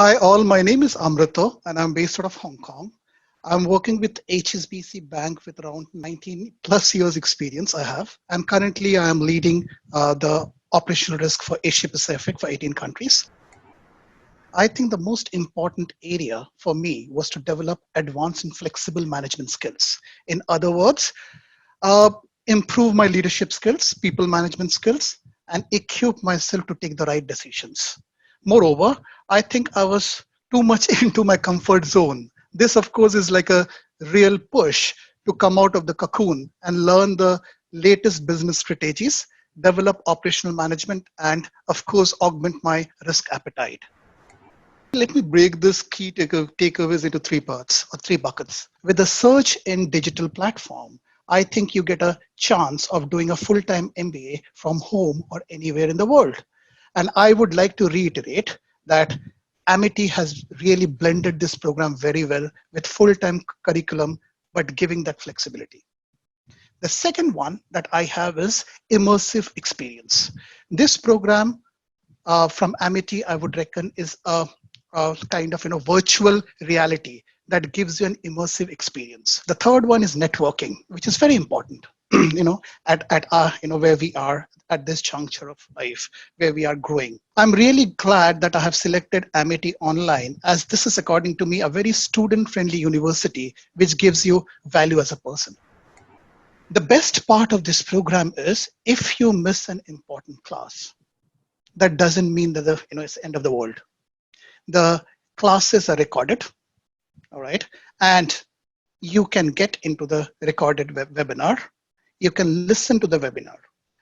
Hi all, my name is Amrito and I'm based out of Hong Kong. I'm working with HSBC Bank with around 19 plus years experience I have. And currently I am leading the operational risk for Asia Pacific for 18 countries. I think the most important area for me was to develop advanced and flexible management skills. In other words, uh, improve my leadership skills, people management skills, and equip myself to take the right decisions. Moreover, I think I was too much into my comfort zone. This, of course, is like a real push to come out of the cocoon and learn the latest business strategies, develop operational management, and of course, augment my risk appetite. Let me break this key takeaways into three parts or three buckets. With the search in digital platform, I think you get a chance of doing a full-time MBA from home or anywhere in the world. And I would like to reiterate that Amity has really blended this program very well with full-time curriculum, but giving that flexibility. The second one that I have is immersive experience. This program from Amity, I would reckon, is a kind of virtual reality that gives you an immersive experience. The third one is networking, which is very important. At our, where we are at this juncture of life, where we are growing. I'm really glad that I have selected Amity Online, as this is, according to me, a very student-friendly university, which gives you value as a person. The best part of this program is if you miss an important class, that doesn't mean that it's the end of the world. The classes are recorded, all right, and you can get into the recorded webinar. You can listen to the webinar.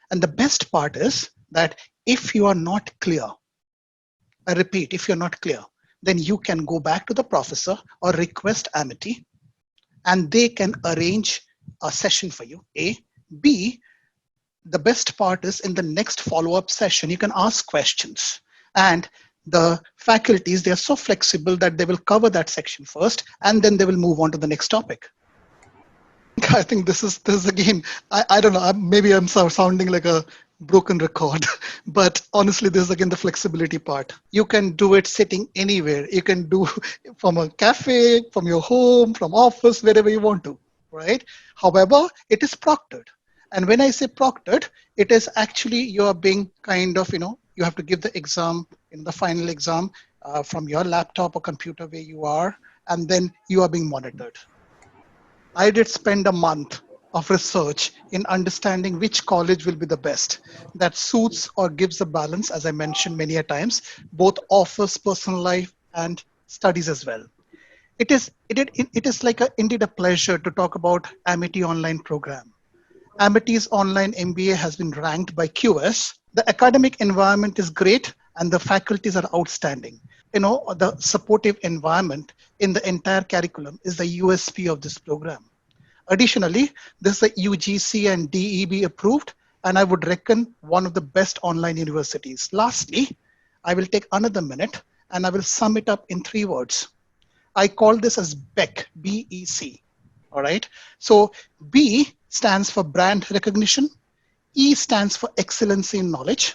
And the best part is that if you are not clear, I repeat, if you're not clear, then you can go back to the professor or request Amity, and they can arrange a session for you, A. B, the best part is in the next follow-up session, you can ask questions. And the faculties, they are so flexible that they will cover that section first, and then they will move on to the next topic. I think this is again, I don't know, maybe I'm sounding like a broken record, but honestly, this is again the flexibility part. You can do it sitting anywhere. You can do from a cafe, from your home, from office, wherever you want to, right? However, it is proctored. And when I say proctored, it is actually you're being kind of, you have to give the exam, in the final exam from your laptop or computer where you are, and then you are being monitored. I did spend a month of research in understanding which college will be the best that suits or gives a balance, as I mentioned many a times, both offers personal life and studies as well. It is like indeed a pleasure to talk about Amity Online program. Amity's online MBA has been ranked by QS. The academic environment is great and the faculties are outstanding. The supportive environment in the entire curriculum is the USP of this program. Additionally, this is a UGC and DEB approved, and I would reckon one of the best online universities. Lastly, I will take another minute and I will sum it up in 3 words. I call this as BEC, B-E-C, all right? So B stands for brand recognition, E stands for excellency in knowledge,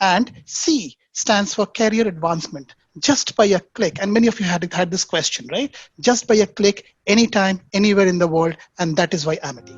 and C stands for career advancement. Just by a click, and many of you had this question, right? Just by a click, anytime, anywhere in the world, and that is why Amity.